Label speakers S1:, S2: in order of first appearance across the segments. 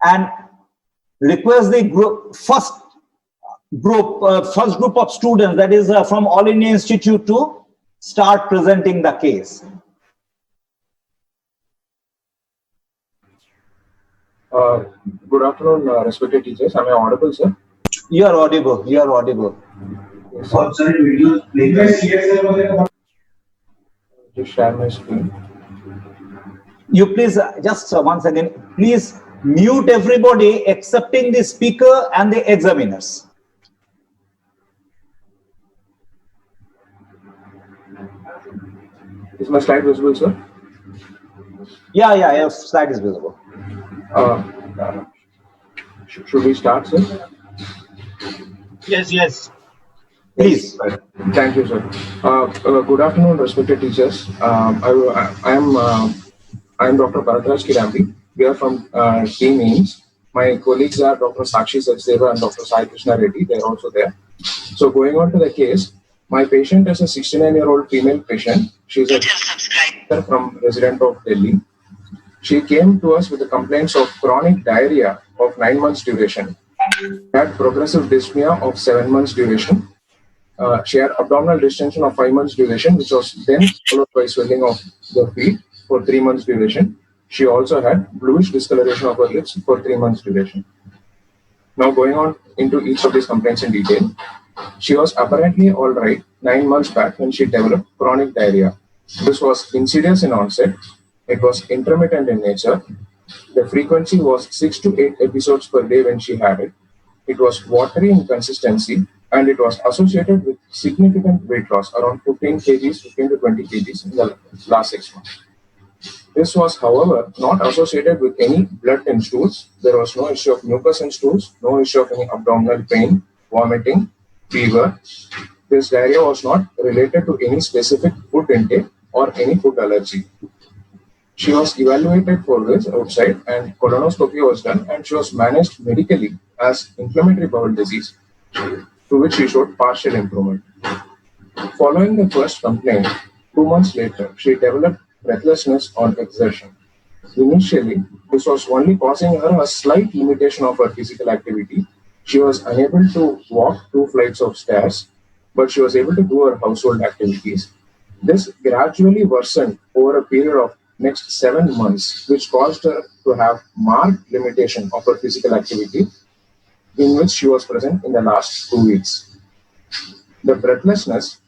S1: and request the first group of students, that is from All India Institute, to start presenting the case.
S2: Good afternoon, respected teachers. Am I audible, sir?
S1: You are audible. You are audible.
S2: Yes, just share my screen.
S1: You please just once again, please mute everybody excepting the speaker and the examiners.
S2: Is my slide visible, sir?
S1: Yeah, your slide is visible.
S2: Should we start, sir?
S3: Yes.
S1: Please.
S2: Thank you, sir. Good afternoon, respected teachers. I am Dr. Bharath Raj Kidambi. We are from Team AIIMS. My colleagues are Dr. Sakshi Sachdeva and Dr. Sai Krishna Reddy. They are also there. So going on to the case, my patient is a 69-year-old female patient. She is a subscriber from resident of Delhi. She came to us with the complaints of chronic diarrhea of 9 months duration. She had progressive dyspnea of 7 months duration. She had abdominal distension of 5 months duration, which was then followed by swelling of the feet for 3 months duration. She also had bluish discoloration of her lips for 3 months duration. Now going on into each of these complaints in detail. She was apparently all right 9 months back when she developed chronic diarrhea. This was insidious in onset. It was intermittent in nature. The frequency was 6 to 8 episodes per day when she had it. It was watery in consistency, and it was associated with significant weight loss, around 15 to 20 kgs in the last 6 months. This was, however, not associated with any blood in stools. There was no issue of mucus in stools, no issue of any abdominal pain, vomiting, fever. This diarrhea was not related to any specific food intake or any food allergy. She was evaluated for this outside, and colonoscopy was done, and she was managed medically as inflammatory bowel disease, to which she showed partial improvement. Following the first complaint, 2 months later, she developed breathlessness on exertion. Initially, this was only causing her a slight limitation of her physical activity. She was unable to walk 2 flights of stairs, but she was able to do her household activities. This gradually worsened over a period of next 7 months, which caused her to have marked limitation of her physical activity, in which she was present in the last 2 weeks. The breathlessness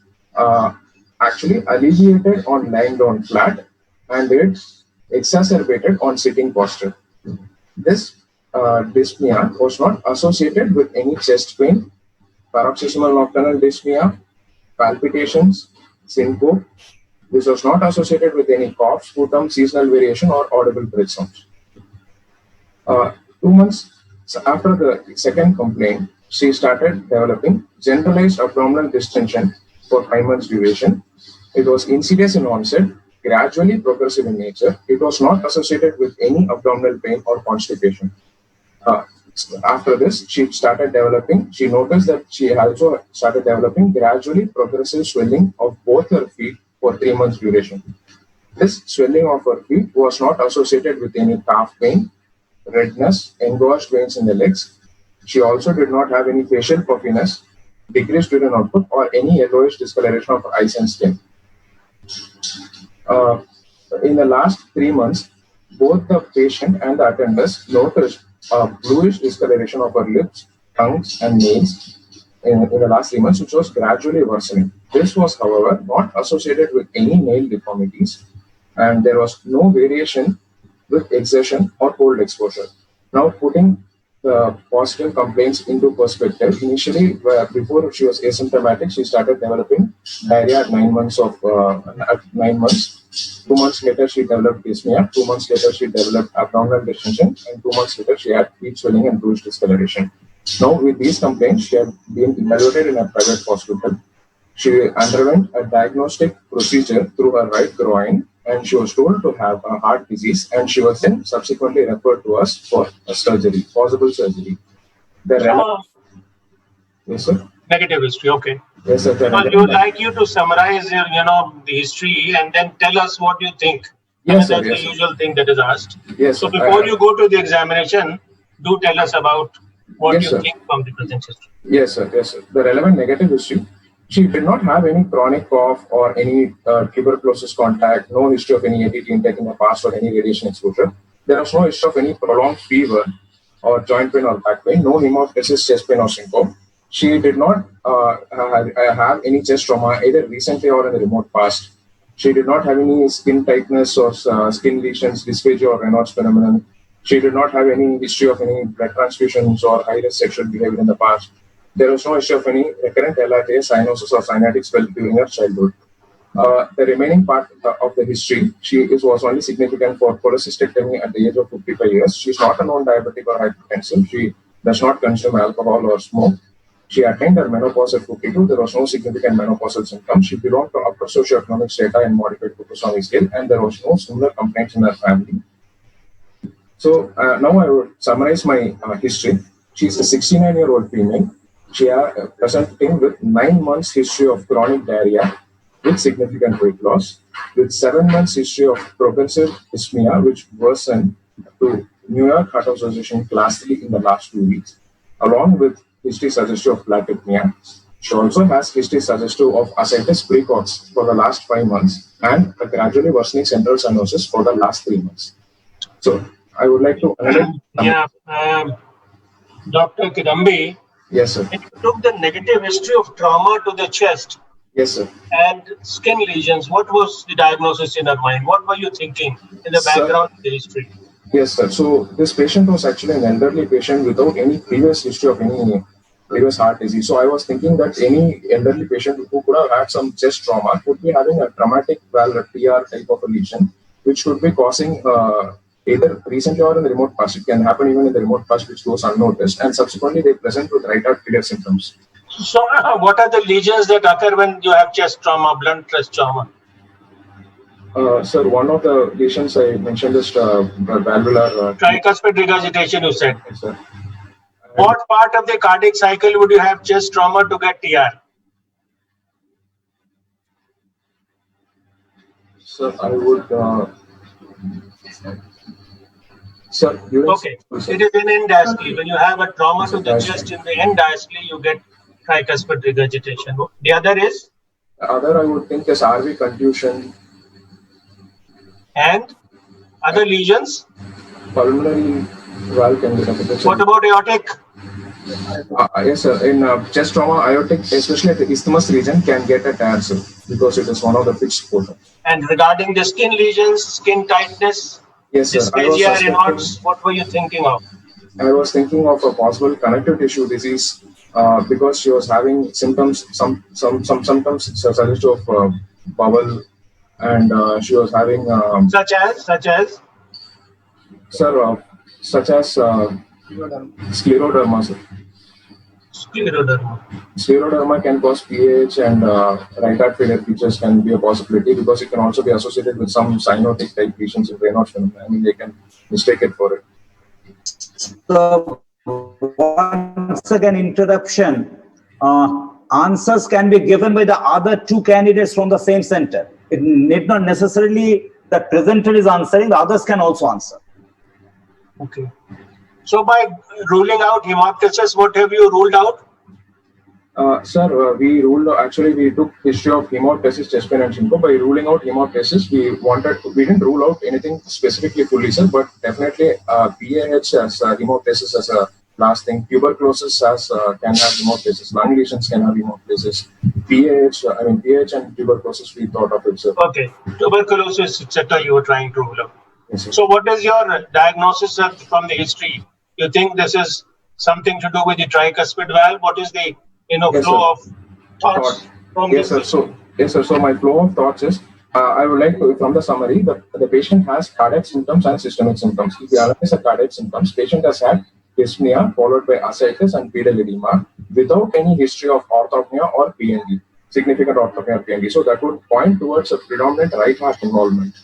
S2: actually alleviated on lying down flat, and it exacerbated on sitting posture. This dyspnea was not associated with any chest pain, paroxysmal nocturnal dyspnea, palpitations, syncope. This was not associated with any cough, sputum, seasonal variation, or audible breath sounds. 2 months after the second complaint, she started developing generalized abdominal distension for 5 months duration. It was insidious in onset, gradually progressive in nature. It was not associated with any abdominal pain or constipation. After this, she noticed that she also started developing gradually progressive swelling of both her feet for 3 months duration. This swelling of her feet was not associated with any calf pain, redness, engorged veins in the legs. She also did not have any facial puffiness, decreased urine output, or any yellowish discoloration of her eyes and skin. In the last 3 months, both the patient and the attenders noticed a bluish discoloration of her lips, tongues, and nails in the last 3 months, which was gradually worsening. This was, however, not associated with any nail deformities, and there was no variation with exertion or cold exposure. Now, putting the positive complaints into perspective, initially, before she was asymptomatic, she started developing diarrhea at 9 months. 2 months later, she developed dyspnea. 2 months later, she developed abdominal distension, and 2 months later, she had feet swelling and bluish discoloration. Now, with these complaints, she had been evaluated in a private hospital. She underwent a diagnostic procedure through her right groin, and she was told to have a heart disease, and she was then subsequently referred to us for a surgery, possible surgery. Yes, sir?
S3: Negative history, okay.
S2: Yes, sir.
S3: Well, we would like you to summarize your, the history and then tell us what you think.
S2: Yes, sir.
S3: That's the usual thing that is asked.
S2: Yes,
S3: so
S2: sir.
S3: before you go to the examination, do tell us about what
S2: Yes,
S3: you
S2: sir.
S3: think from the present history.
S2: Yes, sir. Yes, sir. The relevant negative history. She did not have any chronic cough or any tuberculosis contact, no history of any ATT intake in the past or any radiation exposure. There was no history of any prolonged fever or joint pain or back pain, no hemoptysis, chest pain or syndrome. She did not have any chest trauma either recently or in the remote past. She did not have any skin tightness or skin lesions, dysphagia or Raynaud's phenomenon. She did not have any history of any blood transfusions or high-risk sexual behavior in the past. There was no issue of any recurrent LRTA, cyanosis, or cyanotic spell during her childhood. The remaining part of the history, was only significant for cholecystectomy at the age of 55 years. She is not a known diabetic or hypertensive. She does not consume alcohol or smoke. She attained her menopause at 52. There was no significant menopausal symptoms. She belonged to upper socioeconomic strata and modified Kutusami scale, and there was no similar complaints in her family. So now I will summarize my history. She is a 69-year-old female. She is presenting with 9 months history of chronic diarrhea with significant weight loss, with 7 months history of progressive dyspnea, which worsened to New York Heart Association class 3 in the last 2 weeks, along with history suggestive of platypnea. She also has history suggestive of ascites precox for the last 5 months and a gradually worsening central cyanosis for the last 3 months. So I would like to
S3: Dr. Kidambi.
S2: Yes, sir.
S3: When you took the negative history of trauma to the chest,
S2: yes, sir,
S3: and skin lesions, what was the diagnosis in her mind? What were you thinking in the background of the history?
S2: Yes, sir. So this patient was actually an elderly patient without any previous history of any previous heart disease. So I was thinking that any elderly patient who could have had some chest trauma could be having a traumatic valve TR type of a lesion, which could be causing either recently or in the remote past. It can happen even in the remote past, which goes unnoticed, and subsequently they present with right heart failure symptoms.
S3: So what are the lesions that occur when you have chest trauma, blunt chest trauma?
S2: Sir, one of the lesions I mentioned is valvular
S3: tricuspid regurgitation, you said.
S2: Yes, sir.
S3: What part of the cardiac cycle would you have chest trauma to get TR?
S2: Sir, I would. Sir,
S3: okay. It is in end diastole. When you have a trauma to the chest in the end diastole, you get tricuspid regurgitation. The other is?
S2: The other I would think is RV contusion.
S3: And other lesions?
S2: Pulmonary valve can get affected.
S3: What about aortic?
S2: Yes, sir. In chest trauma, aortic, especially at the isthmus region, can get a tear, sir, because it is one of the fixed portions.
S3: And regarding the skin lesions, skin tightness,
S2: yes, sir.
S3: dysphagia, Raynaud's, what were you thinking of?
S2: I was thinking of a possible connective tissue disease because she was having symptoms, some symptoms suggestive of bowel, and she was having
S3: such as
S2: sir, such as scleroderma, sir. Scleroderma can cause PAH, and right heart failure features can be a possibility because it can also be associated with some cyanotic type lesions in Raynaud's phenomenon. I mean, they can mistake it for it.
S1: So, once again, interruption. Answers can be given by the other two candidates from the same center. It need not necessarily the presenter is answering, the others can also answer.
S3: Okay. So by ruling out hemoptysis, what have you ruled out?
S2: Sir, we took history of hemoptysis, chest pain and syndrome. By ruling out hemoptysis, we didn't rule out anything specifically fully, sir, but definitely PAH as hemoptysis as a last thing. Tuberculosis can have hemoptysis. Lung lesions can have hemoptysis. PAH and tuberculosis, we thought of it, sir.
S3: Okay. Tuberculosis, etc. you were trying to rule out.
S2: Yes,
S3: so what is your diagnosis from the history? You think this is something to do with the tricuspid valve? What is the flow of thoughts from
S2: yes, sir. So my flow of thoughts is I would like to, from the summary, the patient has cardiac symptoms and systemic symptoms. If we analyze the cardiac symptoms, patient has had dyspnea followed by ascites and pedal edema without any history of orthopnea or PND, significant orthopnea or PND. So that would point towards a predominant right heart involvement.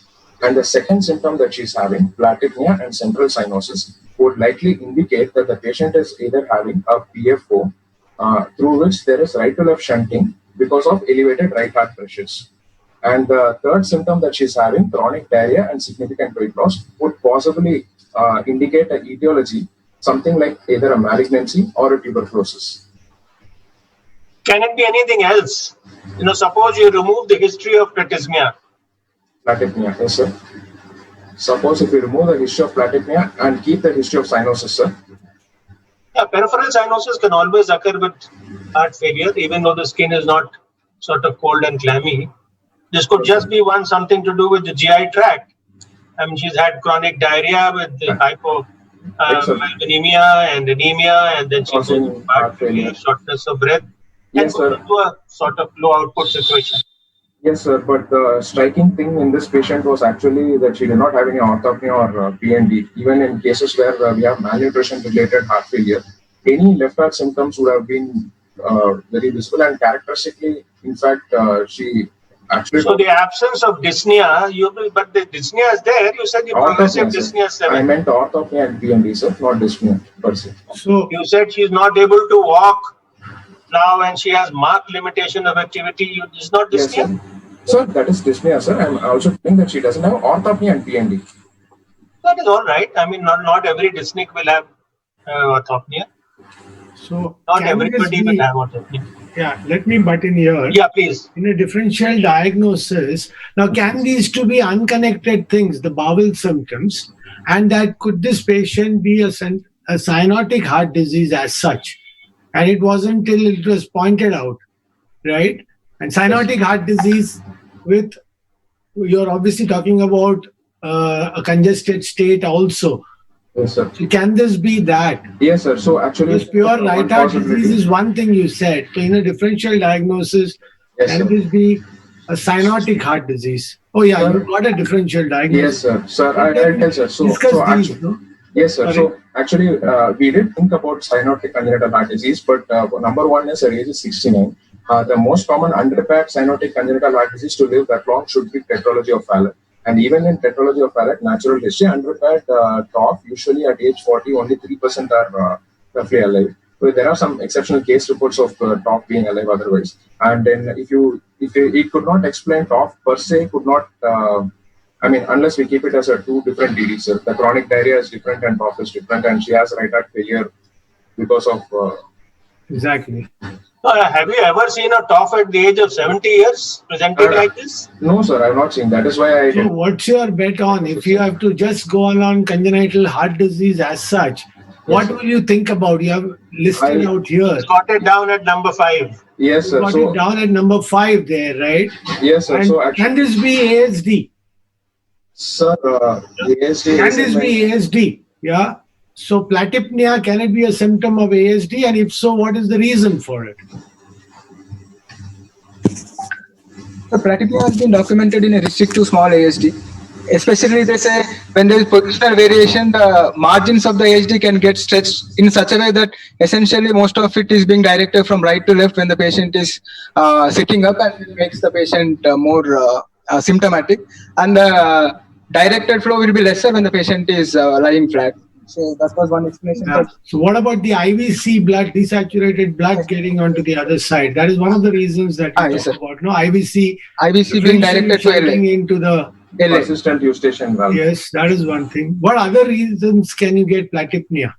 S2: And the second symptom that she's having, platypnea and central cyanosis, would likely indicate that the patient is either having a PFO through which there is right to left shunting because of elevated right heart pressures. And the third symptom that she's having, chronic diarrhea and significant weight loss, would possibly indicate an etiology something like either a malignancy or a tuberculosis.
S3: Can it be anything else? Suppose you remove the history of platysmia.
S2: Platysmia, yes, sir. Suppose if we remove the history of platysmia and keep the history of cyanosis, sir.
S3: Yeah, peripheral cyanosis can always occur with heart failure, even though the skin is not sort of cold and clammy. This could just be something to do with the GI tract. I mean, she's had chronic diarrhea with the hypoanemia and anemia, and then she goes to heart failure, shortness of breath, and goes into a sort of low output situation.
S2: Yes, sir. But the striking thing in this patient was actually that she did not have any orthopnea or PND. Even in cases where we have malnutrition-related heart failure, any left heart symptoms would have been very visible and characteristically. In fact, she actually.
S3: So the absence of dyspnea, but the dyspnea is there. You said you progressive dyspnea 7.
S2: I meant orthopnea and PND, sir, not dyspnea per se.
S3: So you said she's not able to walk now, and she has marked limitation of activity. It's not dyspnea.
S2: Yes, sir, that is dyspnea, sir. I'm also saying that she doesn't have orthopnea and PND.
S3: That is all right. I mean, not every dyspneic will have orthopnea.
S4: So
S3: not everybody will have orthopnea.
S4: Yeah, let me butt in here.
S3: Yeah, please.
S4: In a differential diagnosis, now can these two be unconnected things, the bowel symptoms, and that could this patient be a cyanotic heart disease as such? And it wasn't till it was pointed out, right? And cyanotic heart disease with, you're obviously talking about a congested state also.
S2: Yes, sir.
S4: So can this be that?
S2: Yes, sir. So actually,
S4: because pure right heart disease is one thing you said. So in a differential diagnosis, can this be a cyanotic heart disease? Oh yeah, sir, you got a differential diagnosis.
S2: Yes, sir. Sir, I'll tell sir. So actually,
S4: no?
S2: Yes, sir.
S4: Sorry.
S2: So actually, we did think about cyanotic congenital heart disease, but number one is her age is 69. The most common unrepaired cyanotic congenital heart disease to live that long should be tetralogy of Fallot. And even in tetralogy of Fallot, natural history, unrepaired TOF, usually at age 40, only 3% are roughly alive. So there are some exceptional case reports of TOF being alive otherwise. And then if it could not explain TOF per se, could not, unless we keep it as two different DDs. The chronic diarrhea is different and TOF is different, and she has right heart failure because of.
S4: Exactly.
S3: Have you ever seen a TOF at the age of 70 years presented like this?
S2: No, sir, I have not seen. That is why I.
S4: So what's your bet on? If you have to just go on congenital heart disease as such, what will you think about? You have listed out here.
S3: Got it down at number 5.
S2: Yes, sir.
S4: Got it down at number 5 there, right?
S2: Yes, sir.
S4: And
S2: so actually,
S4: can this be ASD?
S2: Sir, ASD.
S4: Can this be ASD? Yeah. So platypnea, can it be a symptom of ASD? And if so, what is the reason for it?
S5: The platypnea has been documented in a restrict to small ASD. Especially they say when there is positional variation, the margins of the ASD can get stretched in such a way that essentially most of it is being directed from right to left when the patient is sitting up, and it makes the patient more symptomatic. And the directed flow will be lesser when the patient is lying flat. So that was one explanation.
S4: Yeah. So what about the IVC blood, desaturated blood getting onto the other side? That is one of the reasons that you talk about. No, IVC being directed to LA. Into the
S2: persistent eustachian valve.
S4: Yes, that is one thing. What other reasons can you get platypnea?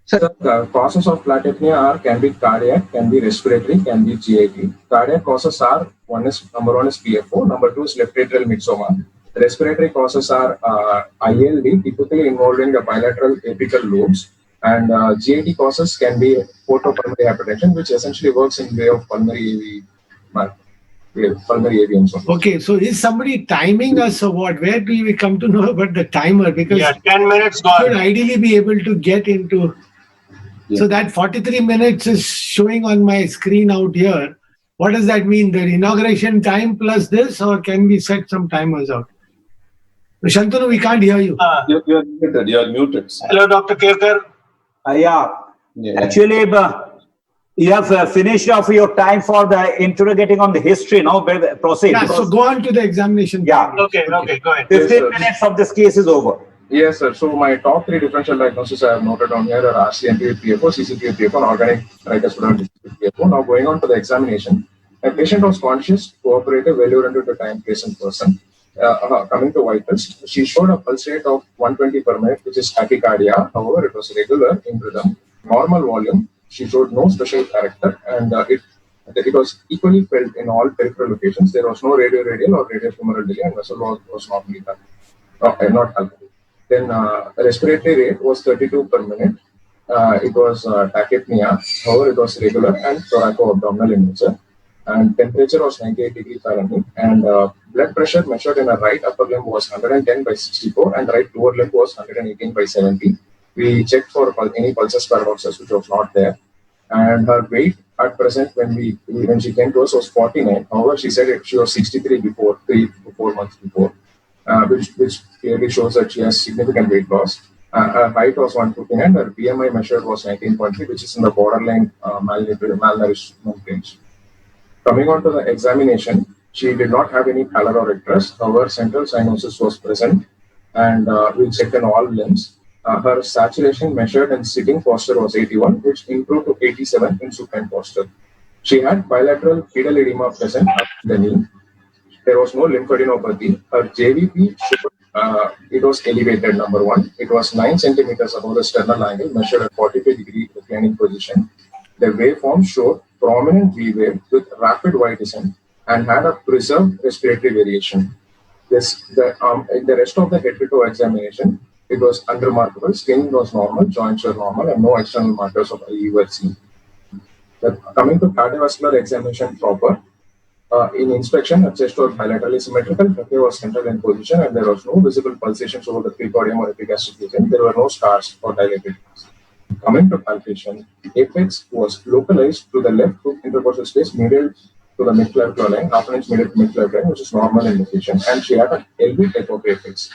S2: So the causes of platypnea can be cardiac, can be respiratory, can be GIT. Cardiac causes are number one is PFO, number 2 is left atrial myxoma. Respiratory causes are ILD, typically involving the bilateral apical lobes, and GIT causes can be portopulmonary hypertension, which essentially works in way of pulmonary AVM.
S4: Okay, so is somebody timing us or what? Where do we come to know about the timer? Because
S3: 10 minutes gone.
S4: Should ideally be able to get into. Yeah. So that 43 minutes is showing on my screen out here. What does that mean? The inauguration time plus this, or can we set some timers out? Shantanu, we can't hear you.
S6: You're muted. You're muted.
S3: Hello, Dr. Kirkar.
S1: Yeah. Actually, you have finished off your time for the interrogating on the history. Now, proceed.
S4: Yeah, so go on to the examination.
S1: Yeah.
S3: Okay, go ahead.
S1: 15 minutes of this case is over.
S2: Yes, sir. So my top 3 differential diagnoses I have noted down here are RCMP with PFO, CCP with PFO, and organic tricuspid with PFO. Now going on to the examination, a patient was conscious, cooperative, well-oriented to time, place, and person. coming to vitals, she showed a pulse rate of 120 per minute, which is tachycardia. However, it was regular in rhythm, normal volume. She showed no special character, and it was equally felt in all peripheral locations. There was no radial or radiofemoral delay, and vessel was normally done, not alcohol. Then respiratory rate was 32 per minute. It was tachypnea. However, it was regular and thoraco-abdominal in nature. And temperature was 98 degrees Fahrenheit. And blood pressure measured in her right upper limb was 110 by 64, and right lower limb was 118 by 70. We checked for any pulsus paradoxus, which was not there. And her weight at present, when she came to us, was 49. However, she said she was 63 before 3 to 4 months before, which clearly shows that she has significant weight loss. Her height was 159, her BMI measured was 19.3, which is in the borderline malnourishment range. Coming on to the examination, she did not have any pallor or icterus. However, central cyanosis was present, and we checked in all limbs. Her saturation measured in sitting posture was 81, which improved to 87 in supine posture. She had bilateral pedal edema present at the knee. There was no lymphadenopathy. Her JVP showed it was elevated, number one. It was 9 centimeters above the sternal angle, measured at 45-degree reclining position. The waveform showed prominent V wave with rapid Y descent and had a preserved respiratory variation. The rest of the head to toe examination, it was unremarkable. Skin was normal, joints were normal, and no external markers of IE were seen. Coming to cardiovascular examination proper, in inspection, her chest was bilaterally symmetrical, trachea was central in position, and there was no visible pulsations over the precordium or epigastric region. There were no scars or dilated. Coming to palpation, apex was localized to the left hook intercostal space medial to the midclavicular line, half an inch medial to midclavicular line, which is normal in location, and she had an LV type of apex.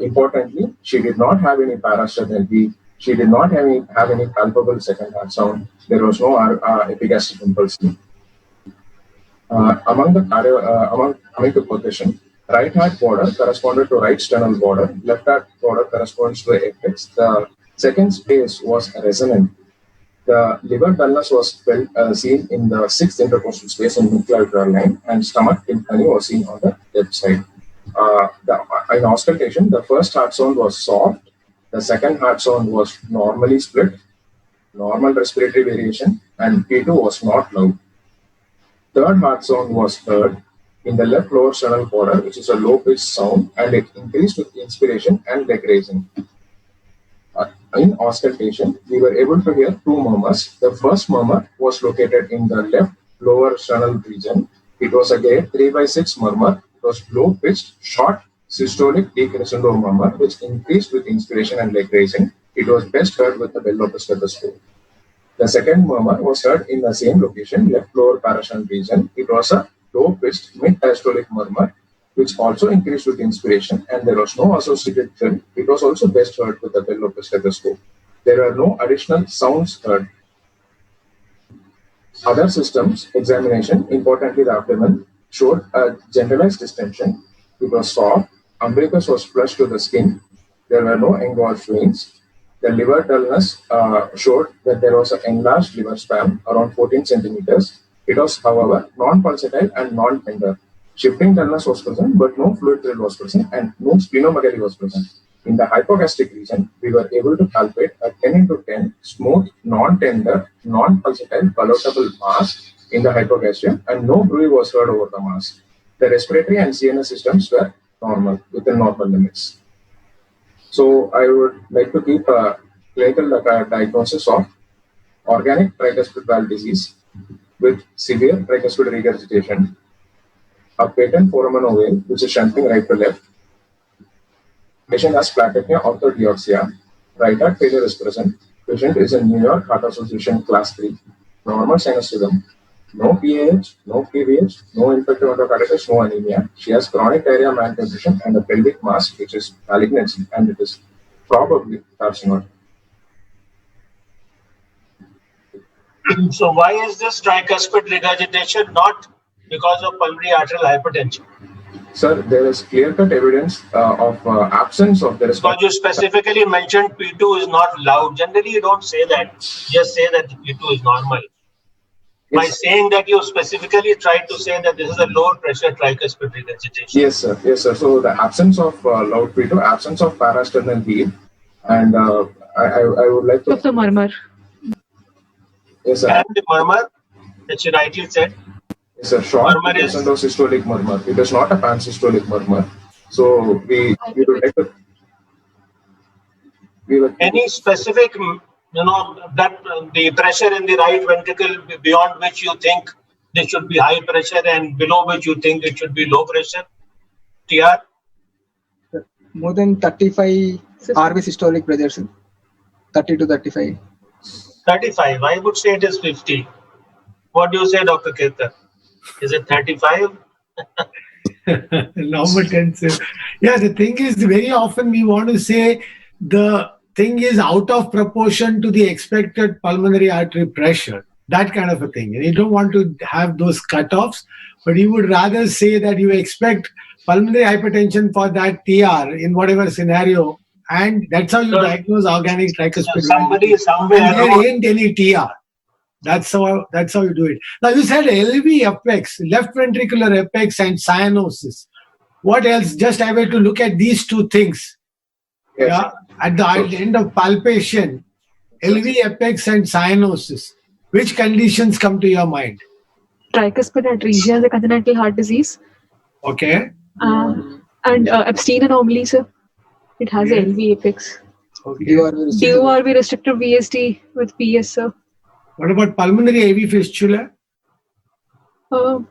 S2: Importantly, she did not have any parasternal LV. She did not have any palpable second heart sound. There was no epigastric impulse. Coming to position, right heart border corresponded to right sternal border, left heart border corresponds to the apex. The second space was resonant. The liver dullness was seen in the sixth intercostal space in midclavicular line, and stomach tympani was seen on the left side. In auscultation, the first heart sound was soft. The second heart sound was normally split, normal respiratory variation, and P2 was not loud. Third heart sound was heard in the left lower sternal border, which is a low-pitched sound, and it increased with inspiration and leg raising. In auscultation, we were able to hear two murmurs. The first murmur was located in the left lower sternal region. It was a gate 3/6 murmur. It was low-pitched, short, systolic decrescendo murmur, which increased with inspiration and leg raising. It was best heard with the bell of the stethoscope. The second murmur was heard in the same location, left lower parasternal region. It was a low-pitched mid-diastolic murmur, which also increased with inspiration, and there was no associated film. It was also best heard with the bell of the stethoscope. There were no additional sounds heard. Other systems examination, importantly the abdomen, showed a generalized distension. It was soft. Umbilicus was flush to the skin. There were no engorged veins. The liver dullness showed that there was an enlarged liver span around 14 centimeters. It was, however, non-pulsatile and non-tender. Shifting dullness was present, but no fluid thrill was present, and no splenomegaly was present. In the hypogastric region, we were able to palpate a 10x10 smooth, non-tender, non-pulsatile, palatable mass in the hypogastrium, and no bruit was heard over the mass. The respiratory and CNS systems were normal, within normal limits. So I would like to keep a clinical diagnosis of organic tricuspid valve disease with severe tricuspid regurgitation, a patent foramen ovale, which is shunting right to left. Patient has platypnea orthodeoxia. Right heart failure is present. Patient is in New York Heart Association Class 3. Normal sinus rhythm. No PAH, no PVH, no infective endocarditis, no anemia. She has chronic diarrhea, malnutrition, and a pelvic mass, which is malignancy, and it is probably carcinoma.
S3: So why is this tricuspid regurgitation not because of pulmonary arterial hypertension?
S2: Sir, there is clear-cut evidence of absence of the response.
S3: Because you specifically mentioned P2 is not loud. Generally, you don't say that. Just say that P2 is normal. by
S2: Yes.
S3: saying that you specifically tried to say that this is a low pressure tricuspid regurgitation.
S2: Yes, sir. Yes, sir. So the absence of loud P2, absence of parasternal heave, and I would like to.
S7: Of the murmur.
S2: Yes, sir.
S3: And the murmur, that you rightly said,
S2: Yes, sir. Short
S3: Murmur is-
S2: percent of systolic murmur. It is not a pansystolic murmur. So we would like to.
S3: any specific, that the pressure in the right ventricle beyond which you think there should be high pressure and below which you think it should be low pressure? TR?
S5: More than 35 RV systolic pressure, sir. 30 to 35.
S3: 35. I would say it is 50. What do you say, Dr. Kirtan? Is it 35?
S4: Normal tensive. Yeah, the thing is, very often we want to say the thing is out of proportion to the expected pulmonary artery pressure, that kind of a thing. And you don't want to have those cutoffs, but you would rather say that you expect pulmonary hypertension for that TR in whatever scenario, and that's how you diagnose organic tricuspid.
S3: Somebody somewhere.
S4: And there ain't any TR. That's how you do it. Now you said LV apex, left ventricular apex, and cyanosis. What else? Just I were to look at these two things.
S2: Yes.
S4: Yeah. At the end of palpation, LV apex and cyanosis. Which conditions come to your mind?
S7: Tricuspid atresia is a congenital heart disease.
S4: Okay.
S7: And Epstein anomaly, sir. It has a LV apex.
S4: Okay.
S7: DORV restrictive VSD with PS, sir.
S4: What about pulmonary AV fistula?
S7: So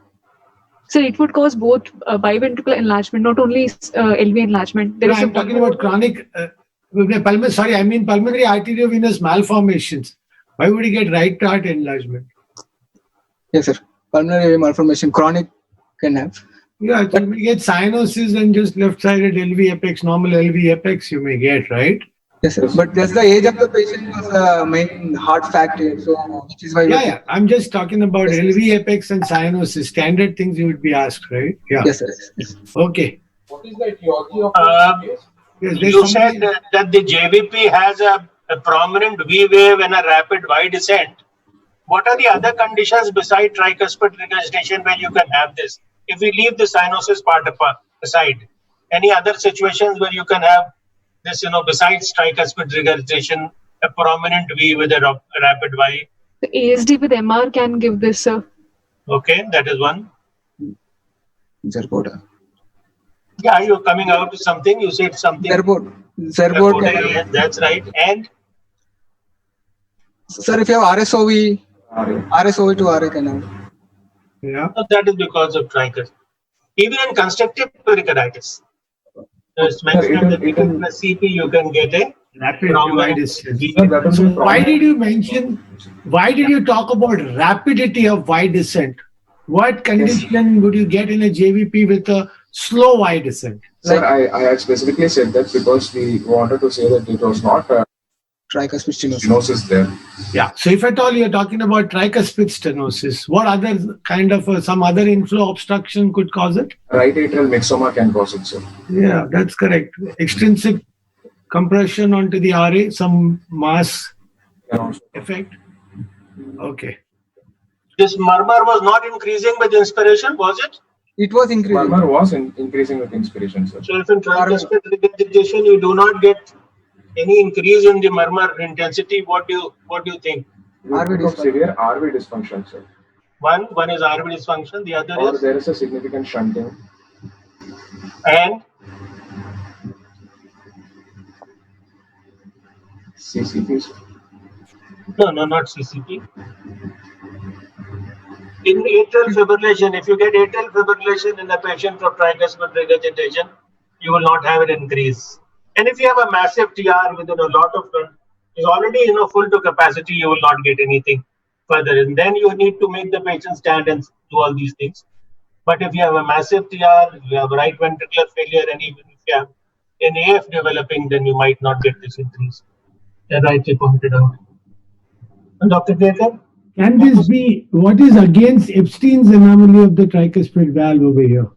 S7: it would cause both biventricular enlargement, not only LV enlargement.
S4: No, I'm talking about chronic. Pulmonary arteriovenous malformations. Why would you get right heart enlargement?
S5: Yes, sir. Pulmonary malformation, chronic can have.
S4: Yeah, so you may get cyanosis and just left-sided LV apex, normal LV apex you may get, right?
S5: Yes, sir. But just the age of the patient was the main hard factor. So, which is why.
S4: Yeah. I'm just talking about LV apex and cyanosis, standard things you would be asked, right? Yeah.
S5: Yes, sir. Yes.
S4: Okay.
S2: What is the etiology of the case?
S4: Yes,
S3: You said that the JVP has a prominent V wave and a rapid Y descent. What are the other conditions beside tricuspid regurgitation where you can have this? If we leave the cyanosis part aside, any other situations where you can have this, besides tricuspid regurgitation, a prominent V with a rapid Y?
S7: The ASD with MR can give this, sir.
S3: Okay, that is one.
S5: Zerboda.
S3: Yeah, you're coming out with something. You said something.
S5: Zerboda.
S3: Yeah, that's right. And
S5: Sir, if you have RSOV to RA can have.
S4: Yeah.
S3: that is because of tricuspid. Even in constructive pericarditis, it's mentioned that even plus CP you can get a
S4: Rapid
S3: prominent
S4: Y descent.
S3: V.
S4: So why did you talk about rapidity of Y descent? What condition would you get in a JVP with a slow Y descent?
S2: Sir, I had specifically said that because we wanted to say that it was not
S5: Tricuspid stenosis.
S2: stenosis there.
S4: Yeah. So if at all you're talking about tricuspid stenosis, what other kind of some other inflow obstruction could cause it?
S2: Right atrial myxoma can cause it, sir.
S4: Yeah, that's correct. Extrinsic compression onto the RA, some mass
S2: Can also.
S4: effect. Okay.
S3: This murmur was not increasing with inspiration, was it?
S5: It was increasing.
S2: Murmur was increasing with inspiration, sir.
S3: So if in tricuspid regurgitation you do not get any increase in the murmur intensity, what do you think?
S2: RV of severe RV dysfunction, sir.
S3: One is RV dysfunction, the other
S2: Or
S3: is
S2: there is a significant shunting.
S3: and
S2: CCP, sir.
S3: no, not CCP. In atrial fibrillation, if you get atrial fibrillation in a patient for tricuspid regurgitation, you will not have an increase. And if you have a massive TR within a lot of is already full to capacity, you will not get anything further. And then you need to make the patient stand and do all these things. But if you have a massive TR, you have right ventricular failure, and even if you have an AF developing, then you might not get this increase. That rightly pointed out. And Dr. Ketan?
S4: Can this be, what is against Epstein's anomaly of the tricuspid valve over here?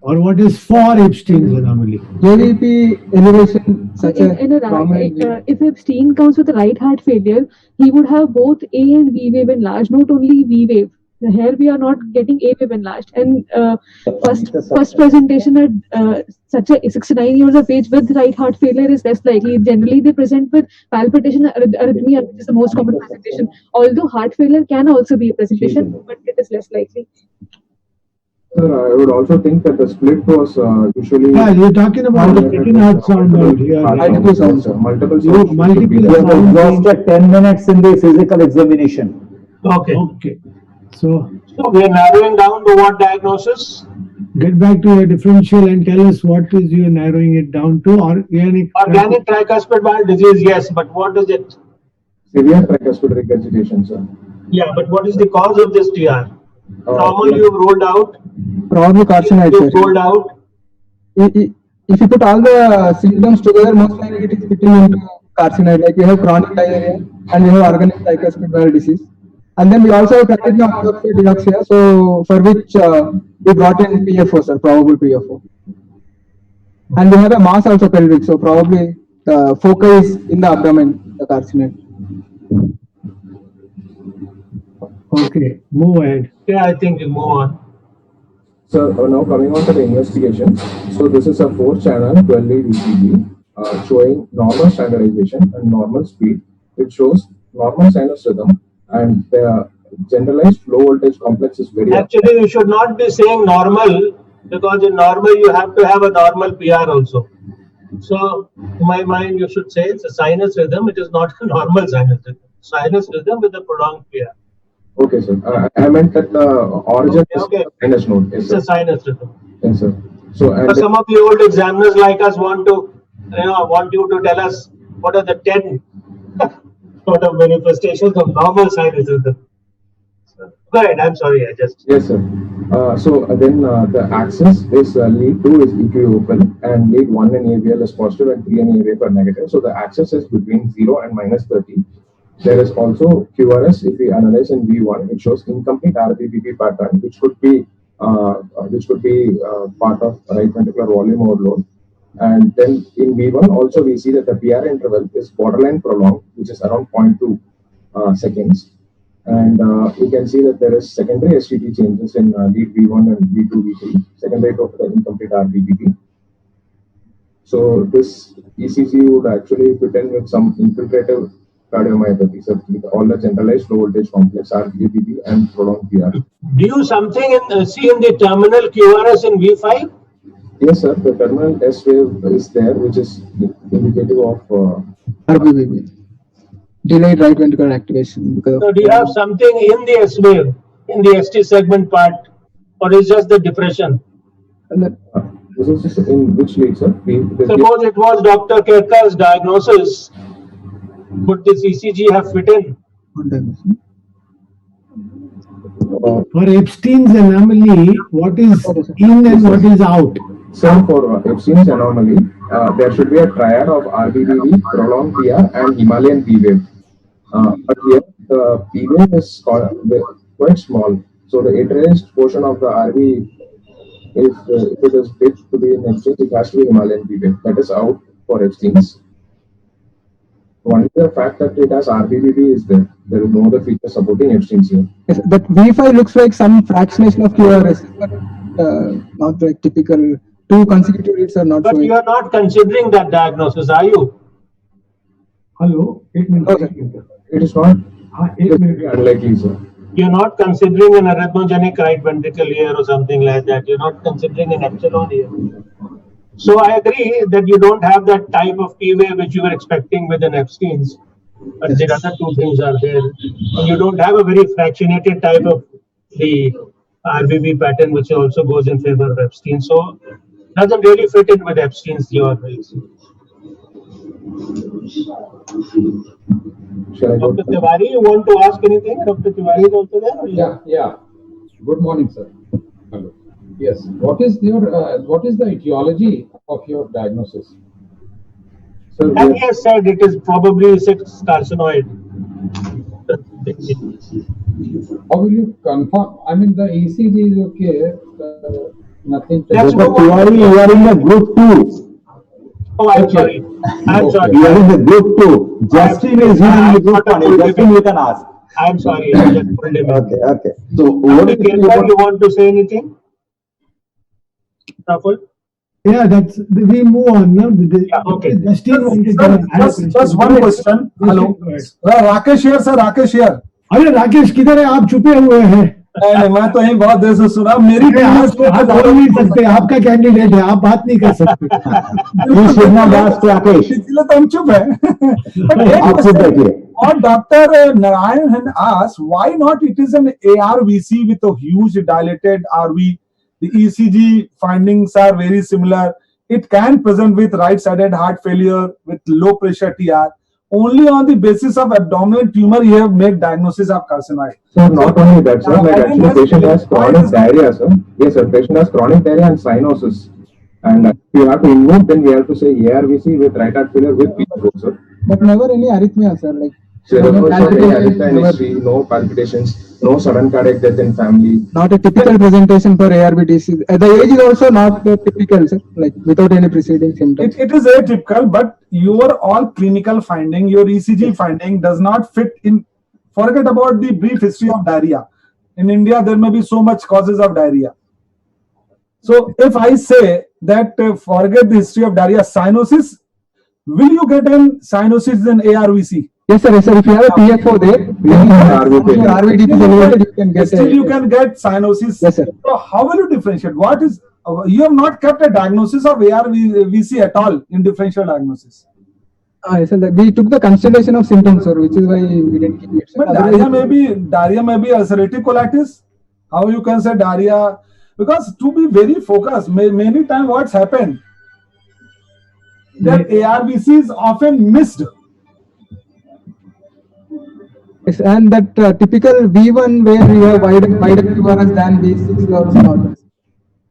S4: Or what is for Epstein's anomaly?
S5: JVP elevation such
S7: In a
S5: prominent
S7: if Epstein comes with a right heart failure, he would have both A and V wave enlarged, not only V wave. Here we are not getting A wave enlarged. And first presentation at such a 69 years of age with right heart failure is less likely. Generally, they present with palpitation arrhythmia, which is the most common presentation. Although heart failure can also be a presentation, but it is less likely.
S2: Sir, I would also think that the split was usually.
S4: Yeah, you're talking about the second heart sound out here.
S2: Multiple sounds. Multiple sounds.
S4: Multiple
S1: You have
S4: sounds.
S1: exhausted 10 minutes in the physical examination.
S3: Okay.
S4: Okay. So
S3: So we are narrowing down to what diagnosis?
S4: get back to your differential and tell us what is you narrowing it down to. Organic
S3: Tricuspid valve disease, yes, but what is it?
S2: Severe tricuspid regurgitation, sir.
S3: Yeah, but what is the cause of this TR? Normal you've ruled out.
S5: probably carcinoid.
S3: You've ruled out.
S5: If you put all the symptoms together, most likely it is fitting into carcinoid. Like we have chronic diarrhea and we have organic tricuspid valve disease. And then we also have deoxia, so for which we brought in PFO, sir, probable PFO. And we have a mass also pelvic, so probably the foci is in the abdomen, the carcinoid.
S4: Okay, move ahead.
S3: Yeah, I think you move on.
S2: So now coming on to the investigation. So this is a 4-channel 12-lead ECG showing normal standardization and normal speed. It shows normal sinus rhythm and the generalized low voltage complex is very.
S3: Actually, you should not be saying normal because in normal you have to have a normal PR also. So in my mind, you should say it's a sinus rhythm. It is not a normal sinus rhythm. Sinus rhythm with a prolonged PR.
S2: Okay, sir. I meant that the origin is sinus node. Yes,
S3: it's a sinus rhythm.
S2: Yes, sir. So
S3: but some of the old examiners like us want you to tell us what are the 10 sort of manifestations of normal sinus rhythm. So, go ahead. I'm sorry.
S2: Yes, sir. So then the axis is lead 2 is equivocal and lead 1 in AVL is positive and 3 in AVL are negative. So the axis is between 0 and -30. There is also QRS. If we analyze in V1, it shows incomplete RBBP pattern, which could be part of right ventricular volume overload. And then in V1 also we see that the PR interval is borderline prolonged, which is around 0.2 seconds. And we can see that there is secondary STT changes in lead V1 and V2, V3, secondary to the incomplete RBBP. So this ECG would actually fit in with some infiltrative cardiomyopathy, so with all the generalized low voltage complex RBBP and prolonged PR.
S3: Do you see in the terminal QRS in V5?
S2: Yes, sir. The terminal S wave is there, which is indicative of
S5: RBBP. Delayed right ventricular activation.
S3: So do you have something in the S wave, in the ST segment part, or is just the depression?
S2: This is in which lead, sir?
S3: Suppose it was Dr. Kerka's diagnosis. Would this ECG have fit in?
S4: For Epstein's anomaly, what is in and what is out?
S2: So for Epstein's anomaly, there should be a triad of RBBP, prolonged PR, and Himalayan P wave. But here the P wave is quite small. So the atrialized portion of the RB, if it is fit to be in Epstein's, it has to be Himalayan P wave. That is out for Epstein's. Only the fact that it has RBBP is there. There is no other feature supporting Epstein's here.
S5: Yes, but V5 looks like some fractionation of QRS, but not like typical 2 consecutive reads are not.
S3: But
S5: showing.
S3: you are not considering that diagnosis, are you?
S4: Hello? 8 minutes.
S5: Okay.
S2: It is not.
S4: 8 minutes.
S2: Unlikely, sir.
S3: You're not considering an arrhythmogenic right ventricle here or something like that. You're not considering an epsilon here. So I agree that you don't have that type of P wave which you were expecting with an Epstein's, but the other two things are there. And you don't have a very fractionated type of the RBB pattern which also goes in favor of Epstein. So doesn't really fit in with Epstein's theory. Dr. Tiwari, you want to ask anything? Dr. Tiwari is also there?
S8: Yeah. Good morning, sir. Hello. Yes. What is the etiology of your diagnosis?
S2: So
S3: and he has said it is probably sex carcinoid.
S8: How will you confirm? I mean, the ECG is okay. Nothing.
S3: Let's move on.
S1: Tiwari, you are in the group 2.
S3: Oh, I'm sorry. I'm sorry.
S1: You are in the group 2. Justin is here in the group 1. Justin, you can ask.
S3: I'm sorry. I just pulled him in.
S1: Okay.
S6: So what is
S3: Dr. Kirkar, you want to say anything? Rahul?
S4: Yeah, we move on now.
S3: Yeah, okay.
S4: Justin wanted to add a question.
S9: Just one question. Hello. Rakesh here, sir. Rakesh here.
S4: अरे राकेश किधर है? आप छुपे हुए हैं।
S9: नहीं, मैं तो यहीं बहुत देर से सुना। मेरी
S4: आप बोल नहीं सकते, आपका कैंडिडेट है, आप बात नहीं कर सकते।
S1: You should not ask Rakesh.
S9: इसलिए तो हम चुप हैं।
S1: आप चुप बैठिए।
S9: और doctor Narayan had asked why not it is an ARVC with a huge dilated RV. The ECG findings are very similar. It can present with right-sided heart failure with low pressure TR. Only on the basis of abdominal tumor you have made diagnosis of carcinoid.
S2: So not only that, sir, but actually patient has chronic diarrhea, sir. Yes, sir, patient has chronic diarrhea and cyanosis. And if you have to include, then we have to say ARVC with right heart failure with PO, sir.
S5: But never any arrhythmia, sir. Like
S2: no palpitations, no sudden cardiac death in family.
S5: not a typical presentation for ARBDC. The age is also not typical, sir. Like without any preceding symptoms.
S9: It is atypical, but your all clinical finding, your ECG finding does not fit in. Forget about the brief history of diarrhea. In India, there may be so much causes of diarrhea. So if I say that forget the history of diarrhea, cyanosis, will you get an cyanosis in ARVC?
S5: Yes, sir. Yes, sir. If you have a PFO there, RVD is elevated, you can get.
S9: Still, you can get cyanosis.
S5: Yes, sir.
S9: So how will you differentiate? What is you have not kept a diagnosis of ARVC at all in differential diagnosis?
S5: Yes, sir. We took the constellation of symptoms, sir, which is why we didn't keep it.
S9: But diarrhea may be ulcerative colitis. How you can say diarrhea? Because to be very focused, many times what's happened that ARVC is often missed.
S5: Yes, and that typical V1 where you have wider QRS than V6 is also not.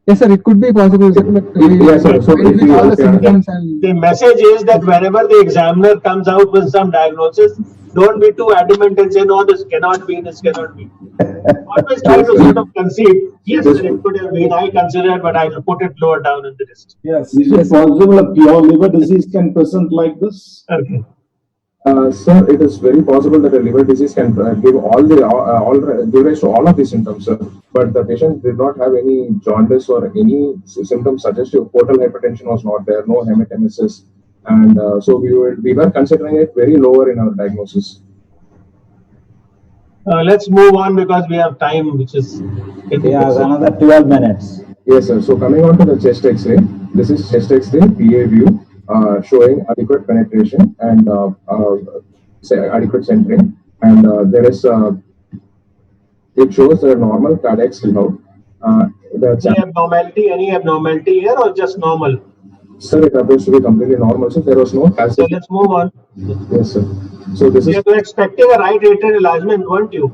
S5: Yes, sir. It could be possible, sir. But
S2: Yes, sir. So if you
S5: all the symptoms and
S3: The message is that whenever the examiner comes out with some diagnosis, don't be too adamant and say, no, this cannot be, this cannot be. Always try to sort of concede, yes, sir, it could have been, I considered, but I'll put it lower down in the list.
S9: Yes.
S6: Is it possible a pure liver disease can present like this?
S3: Okay.
S2: Sir, it is very possible that a liver disease can give give rise to all of these symptoms, sir. But the patient did not have any jaundice or any symptoms suggestive. Portal hypertension was not there, no hematemesis, and so we were considering it very lower in our diagnosis.
S3: Let's move on because we have time, which is
S1: Yeah, another 12 minutes.
S2: Yes, sir. So coming on to the chest X-ray, this is chest X-ray PA view. Showing adequate penetration and adequate centering, and there is it shows the normal cardiac sleep out.
S3: Any abnormality here or just normal?
S2: Sir, it appears to be completely normal. So there was no calcium.
S3: So let's move on.
S2: Yes, sir. So this is.
S3: You were expecting a right atrial enlargement, weren't you?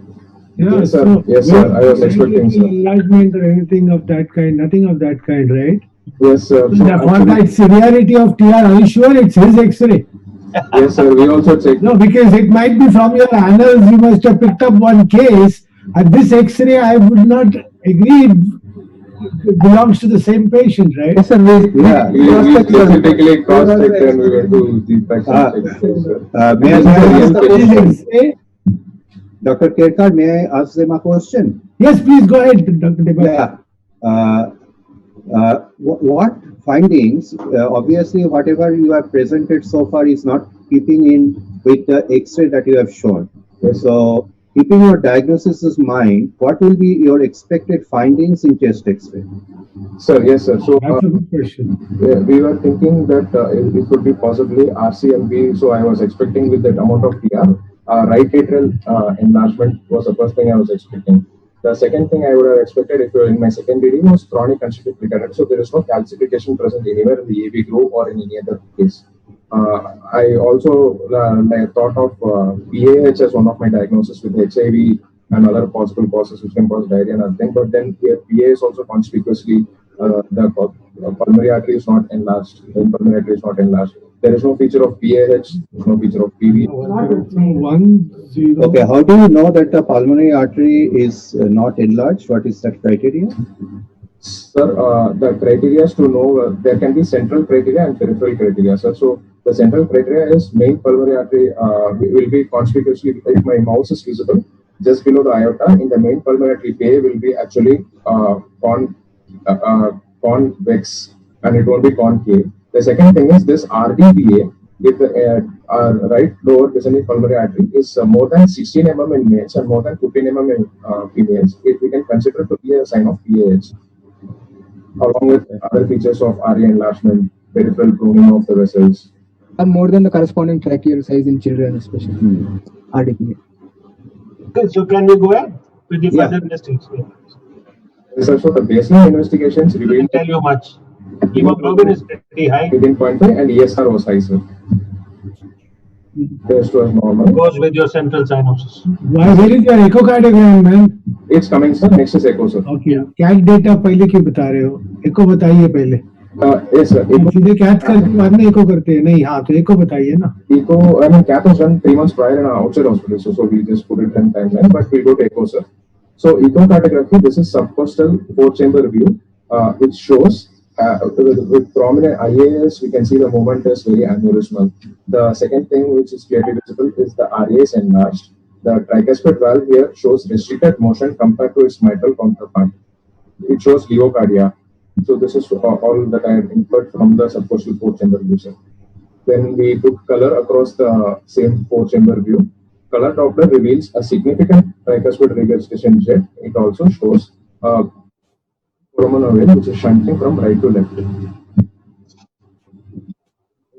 S4: Yeah,
S2: Yes, sir.
S4: so
S2: Yes, sir. I was expecting, sir.
S4: Enlargement or anything of that kind, nothing of that kind, right?
S2: Yes, sir. So
S4: For that severity of TR, are you sure it's his X-ray?
S2: yes, sir. We also checked.
S4: No, because it might be from your annals, you must have picked up one case, and this X-ray, I would not agree, belongs to the same patient, right?
S5: yes, sir.
S2: We specifically cross-checked and we went to the practice check, sir.
S10: May I
S2: This is a real patient, sir.
S4: X-ray?
S10: Dr. Kirkar, may I ask them a question?
S4: Yes, please go ahead, Dr. Deba.
S10: Yeah. What findings, obviously whatever you have presented so far is not keeping in with the X-ray that you have shown.
S2: Yes.
S10: So keeping your diagnosis in mind, what will be your expected findings in chest X-ray?
S2: Sir, yes, sir. So
S4: That's a good question.
S2: we were thinking that it could be possibly RCMP. So I was expecting with that amount of PR, right atrial enlargement was the first thing I was expecting. The second thing I would have expected if in my second reading was chronic constitutive recurrent. So there is no calcification present anywhere in the AV groove or in any other case. I also thought of PAH as one of my diagnoses with HIV and other possible causes which can cause diarrhea and other thing. But then here PA is also conspicuously the pulmonary artery is not enlarged. The pulmonary artery is not enlarged. There is no feature of PAH. There is no feature of PV.
S4: 1-0.
S10: Okay, how do you know that the pulmonary artery is not enlarged? What is that criteria?
S2: Sir, the criteria to know, there can be central criteria and peripheral criteria, sir. So the central criteria is main pulmonary artery will be conspicuously, if my mouse is visible, just below the aorta, in the main pulmonary artery bay will be actually convex and it won't be concave. The second thing is this RDBA, if the right lower descending pulmonary artery is more than 16 mm in males and more than 15 mm in females, it we can consider to be a sign of PAH, along with other features of RA enlargement, peripheral pruning of the vessels.
S5: Or more than the corresponding tracheal size in children, especially. RDPA.
S3: Okay, so can we go ahead with the further investigation?
S2: So the baseline investigations revealed
S3: tell you much. Hemoglobin is pretty high.
S2: 18.5 and ESR was high, sir. Test was normal.
S3: Goes with your central cyanosis.
S4: Where is your echocardiogram, man?
S2: It's coming, sir. Next is echo, sir.
S4: Okay. CAT data पहले क्यों बता रहे हो? Echo बताइए पहले.
S2: Yes, sir.
S4: सीधे CAT करके बाद में echo करते हैं. नहीं, हाँ तो echo बताइए ना.
S2: Echo, I mean, CAT was done 3 months prior in our outside hospital, so we just put it in timeline, but we'll go to echo, sir. So echocardiography, this is subcostal 4-chamber view, which shows with prominent IAS, we can see the movement is very aneurysmal. The second thing which is clearly visible is the RA is enlarged. The tricuspid valve here shows restricted motion compared to its mitral counterpart. It shows levocardia. So this is all that I have inferred from the subcostal 4-chamber view, sir. Then we took color across the same 4-chamber view. Color Doppler reveals a significant tricuspid regurgitation jet. It also shows coronal vein which is shunting from right to left.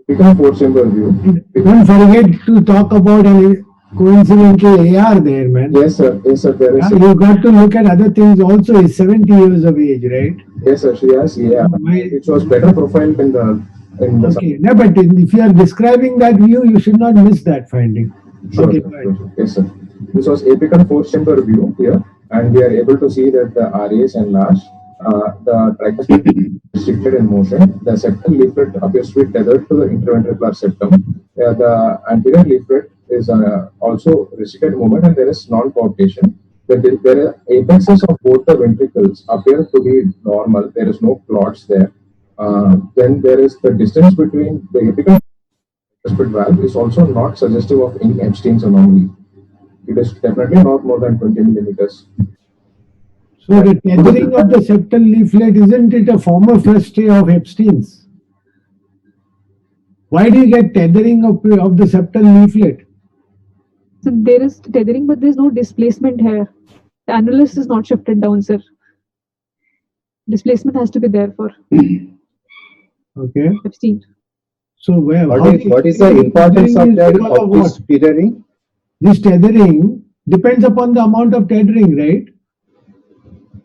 S2: Become 4-chamber view.
S4: Don't forget to talk about a coincidental AR there, man.
S2: Yes, sir. Yes, sir. There is.
S4: You got to look at other things also. He's 70 years of age, right?
S2: Yes, sir. She has. Yeah. It was better profiled in the.
S4: Okay. No, but if you are describing that view, you should not miss that finding.
S2: Sure,
S4: okay.
S2: Sure. Yes, sir. This was apical 4-chamber view here, and we are able to see that the RA is enlarged. The tricuspid is restricted in motion. The septal leaflet appears to be tethered to the interventricular septum. The anterior leaflet is also restricted movement, and there is non-coarctation. The apexes of both the ventricles appear to be normal. There is no clots there. Then there is the distance between the apical tricuspid valve is also not suggestive of any Epstein's anomaly. It is definitely not more than 20 millimeters.
S4: So the tethering of the septal leaflet, isn't it a former frustrae of Epstein's? Why do you get tethering of the septal leaflet?
S7: So there is tethering, but there is no displacement here. The annulus is not shifted down, sir. Displacement has to be there for
S4: okay.
S7: Epstein.
S4: So where?
S10: What is the importance of that of this tethering?
S4: This tethering depends upon the amount of tethering, right?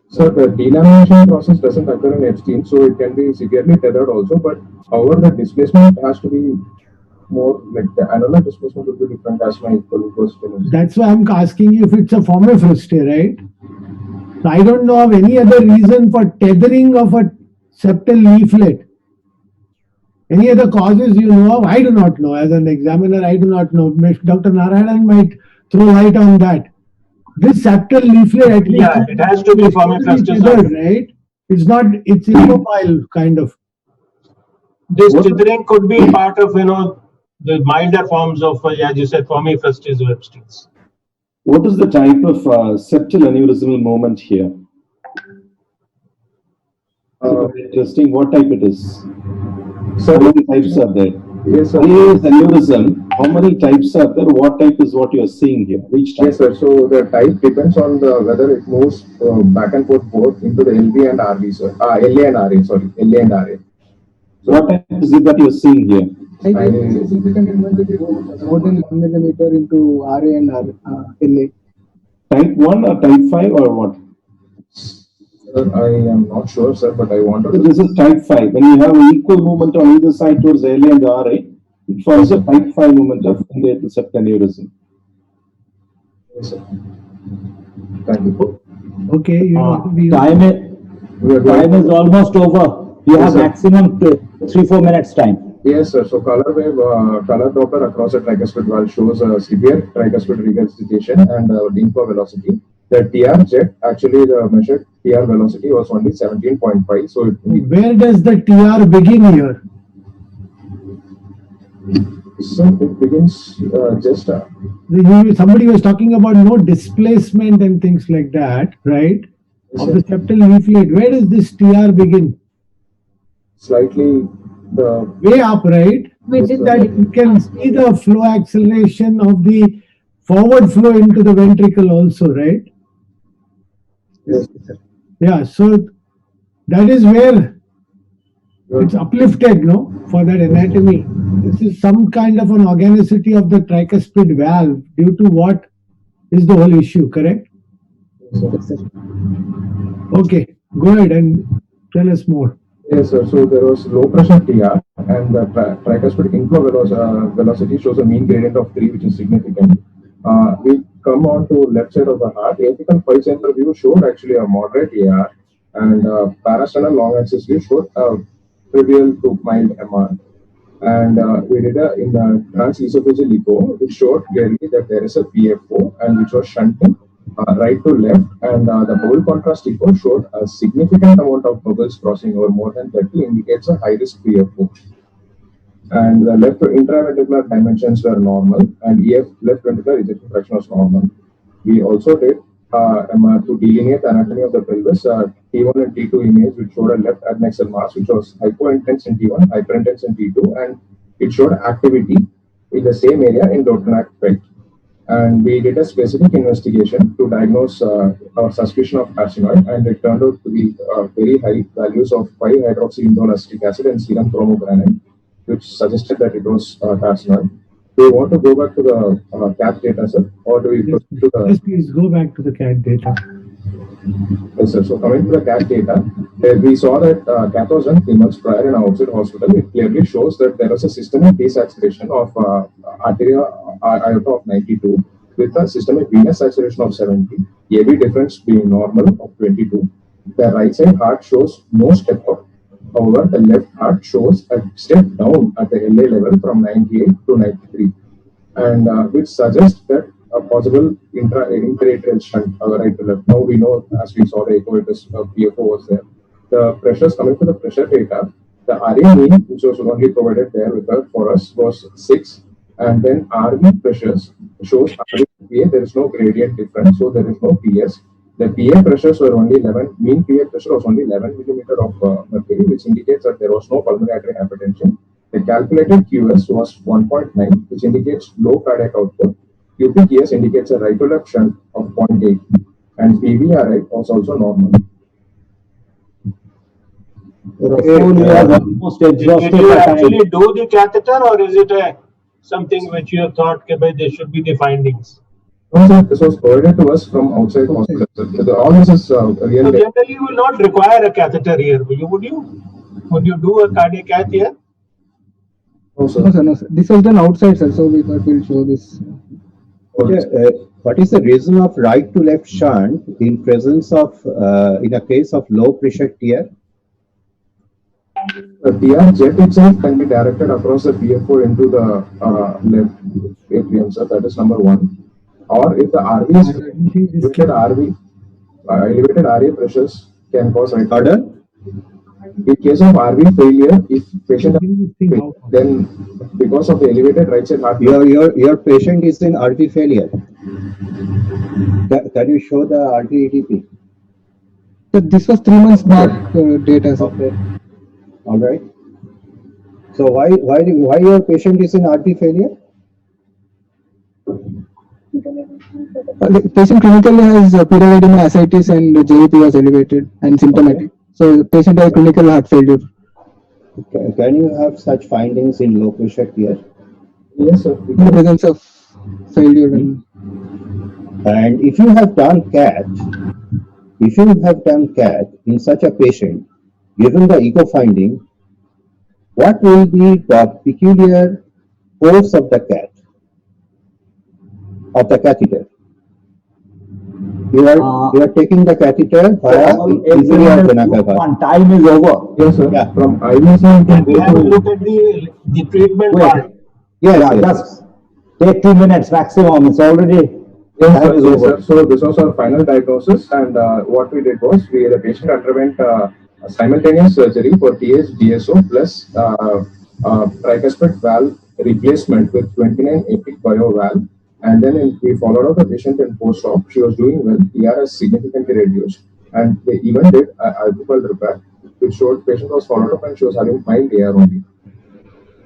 S2: So the delamination process doesn't occur in Epstein, so it can be severely tethered also. But however, the displacement has to be more like the annular displacement will be different as my colleague was telling.
S4: That's why I'm asking you if it's a former frustrae, right? So I don't know of any other reason for tethering of a septal leaflet. Any other causes you know of? I do not know. As an examiner, I do not know. Dr. Narayanan might throw light on that. This septal leaflet, at least,
S3: yeah, it has to be former frustrae,
S4: right? It's not. It's immobile, kind of.
S3: This tethering could be part of the milder forms of, as you said, former frustrae or Epstein's.
S6: What is the type of septal aneurysmal moment here? Interesting. What type it is? So how many types are there?
S2: Yes, sir.
S6: Aneurysm. How many types are there? What type is what you are seeing here? Which type?
S2: Yes, sir. So the type depends on the whether it moves back and forth both into the LV and RV, sir. LA and RA. Sorry, LA and RA.
S6: So what type is it that you are seeing here?
S5: More than 1 millimeter into RA and LA.
S6: Type 1 or type 5 or what?
S2: Sir, I am not sure, sir, but I want to.
S6: So this is type 5. When you have an equal movement on either side towards the LA and the RA, it forms a type 5 movement of the septal aneurysm.
S2: Yes, sir. Thank you.
S4: Okay.
S1: Time is almost over. You have maximum 3-4 minutes time.
S2: Yes, sir. So color wave, color Doppler across the tricuspid valve shows a severe tricuspid regurgitation and lymphal velocity. The TR jet, actually the measured TR velocity was only 17.5. So
S4: where does the TR begin here?
S2: So it begins just.
S4: Somebody was talking about no displacement and things like that, right?
S2: Yes,
S4: of the septal leaflet. Where does this TR begin?
S2: Slightly the
S4: way up, right?
S7: Within
S4: That you can see the flow acceleration of the forward flow into the ventricle also, right?
S2: Yes.
S4: Yeah, so that is where it's uplifted, no, for that anatomy. This is some kind of an organicity of the tricuspid valve due to what is the whole issue, correct? Okay, go ahead and tell us more.
S2: Yes, sir. So there was low pressure TR, and the tricuspid inflow velocity shows a mean gradient of 3, which is significant. We come on to left side of the heart. The apical pulse center view showed actually a moderate AR, and parasternal long axis view showed a trivial to mild MR. And we did in the transesophageal echo, which showed clearly that there is a PFO, and which was shunting right to left, and the bubble contrast echo showed a significant amount of bubbles crossing over more than 30, indicates a high risk PFO. And the left intraventricular dimensions were normal, and EF left ventricular ejection fraction was normal. We also did to delineate the anatomy of the pelvis, T1 and T2 image, which showed a left adnexal mass, which was hypointense in T1, hyperintense in T2, and it showed activity in the same area in Dotnac pelt. And we did a specific investigation to diagnose our suspicion of carcinoid, and it turned out to be very high values of 5-hydroxyindolacetic acid and serum chromogranin, which suggested that it was carcinoid. Do you want to go back to the CAT data, sir, or do we proceed to the?
S4: Yes, please go back to the CAT data.
S2: Yes, sir. So coming to the CAT data, we saw that CAT was done 3 months prior in an outside hospital. It clearly shows that there was a systemic desaturation of arteria aorta of 92 with a systemic venous saturation of 70, AB difference being normal of 22. The right side heart shows no step up. However, the left heart shows a step down at the LA level from 98 to 93, and which suggests that a possible intra-atrial shunt right to left. Now we know, as we saw the echo, it is PFO was there. The pressures, coming to the pressure data, the RA mean, which was only provided there with us for us, was 6, and then RV pressures shows RV PA, there is no gradient difference, so there is no PS. The PA pressures were only 11, mean PA pressure was only 11 millimeter of mercury, which indicates that there was no pulmonary artery hypertension. The calculated QS was 1.9, which indicates low cardiac output. QPQS indicates a right to left shunt of 0.8, and PVRI was also normal.
S3: Did you actually do the catheter, or is it something which you have thought there should be the findings?
S2: No, sir, this was provided to us from outside hospital. All this is really.
S3: So generally, you will not require a catheter here, would you? Would you do a cardiac cath here?
S2: No, sir.
S5: No, sir, no, sir. This was done outside, sir, so we thought we'll show this.
S10: What is the reason of right to left shunt in presence of, in a case of low pressure TR?
S2: The TR jet itself can be directed across the PFO into the left atrium, sir. That is number one. Or if the RV is elevated RA pressures can cause right.
S10: Order?
S2: In case of RV failure, if patient then because of the elevated right side heart.
S10: Your patient is in RV failure. Can you show the RV ATP?
S5: So this was 3 months back data, sir.
S10: Okay. All right. So why your patient is in RV failure?
S5: The patient clinically has pyroedema, ascites, and JVP was elevated and symptomatic. Okay. So the patient has clinical heart failure.
S10: Okay. Can you have such findings in low pressure TR?
S2: Yes, sir.
S5: In the presence of failure.
S10: And if you have done CAT, in such a patient, given the echo finding, what will be the peculiar force of the CAT, of the catheter? You are taking the catheter via inferior vena cava.
S1: Time is over.
S2: Yes, sir.
S10: Yeah.
S2: From IVC,
S3: Can we have a look at the treatment part?
S1: Just take 2 minutes maximum. It's already
S2: Yes,
S1: Time is
S2: yes,
S1: over.
S2: sir. So this was our final diagnosis, and what we did was the patient underwent a simultaneous surgery for TH DSO plus tricuspid valve replacement with 2980 bio valve, and then we followed up the patient in post-op. She was doing well. ERS significantly reduced, and they even did alveolar repair, which showed patient was followed up and she was having mild AR only.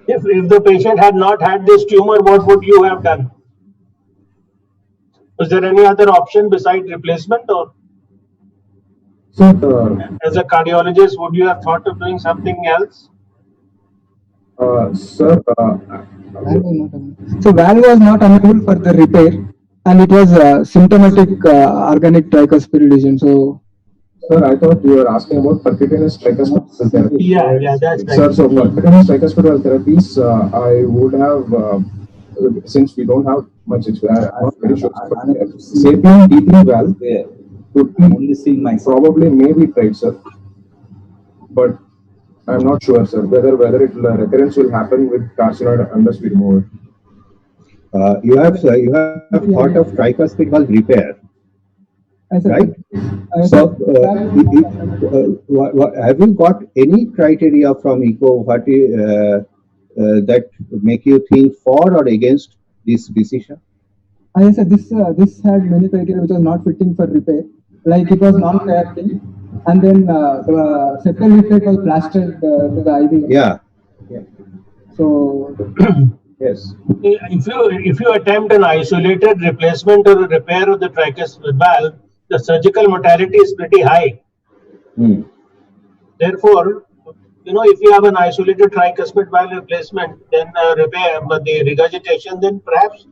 S3: If the patient had not had this tumor, what would you have done? Was there any other option besides replacement, or
S2: So
S3: as a cardiologist, would you have thought of doing something else?
S2: sir,
S5: So valve was not unable for the repair, and it was symptomatic organic tricuspid lesion. So,
S2: sir, I thought you were asking about percutaneous tricuspid therapy.
S3: Yeah, that's right.
S2: Sir, so percutaneous tricuspid therapies, I would have, since we don't have much experience, I'm not very sure. Sapien D3 valve could be
S1: Only seeing myself.
S2: probably maybe tried, sir, but I'm not sure, sir, whether recurrence will happen with carcinoid unless we remove it.
S10: You have thought of tricuspid valve repair, right? So, have you got any criteria from ECO that make you think for or against this decision?
S5: Yes, sir, this had many criteria which was not fitting for repair. Like it was non-reacting, and then the septal leaflet was plastered to the IV.
S10: Yeah.
S5: So
S10: Yes.
S3: If you attempt an isolated replacement or repair of the tricuspid valve, the surgical mortality is pretty high. Therefore, if you have an isolated tricuspid valve replacement, then repair, but the regurgitation, then perhaps,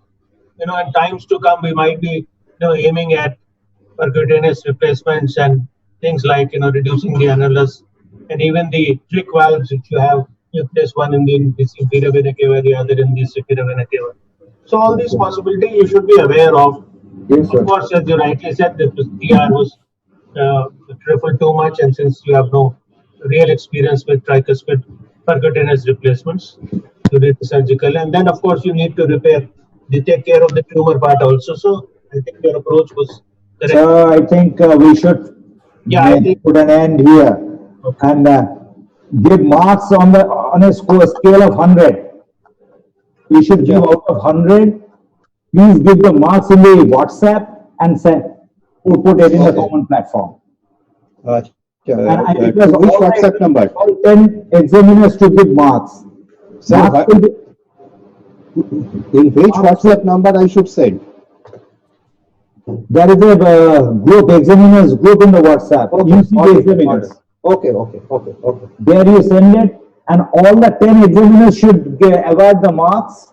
S3: in times to come, we might be, aiming at percutaneous replacements and things like, reducing the annulus and even the trick valves, which you place one in the inferior vena cava, the other in the superior vena cava. So all these possibilities you should be aware of.
S2: Yes, sir.
S3: Of course, as you rightly said, the PR was trifled too much, and since you have no real experience with tricuspid percutaneous replacements, you did the surgical, and then of course you need to take care of the tumor part also. So I think your approach was correct.
S1: So I think we should put an end here and give marks on a scale of 100. We should give out of 100. Please give the marks in the WhatsApp and put it in the common platform.
S10: Which
S1: WhatsApp
S10: number?
S1: All 10 examiners to give marks.
S10: Sir, in which WhatsApp number I should send?
S1: There is a group, examiners group in the WhatsApp. You see the examiners.
S10: Okay.
S1: There you send it, and all the 10 examiners should avoid the marks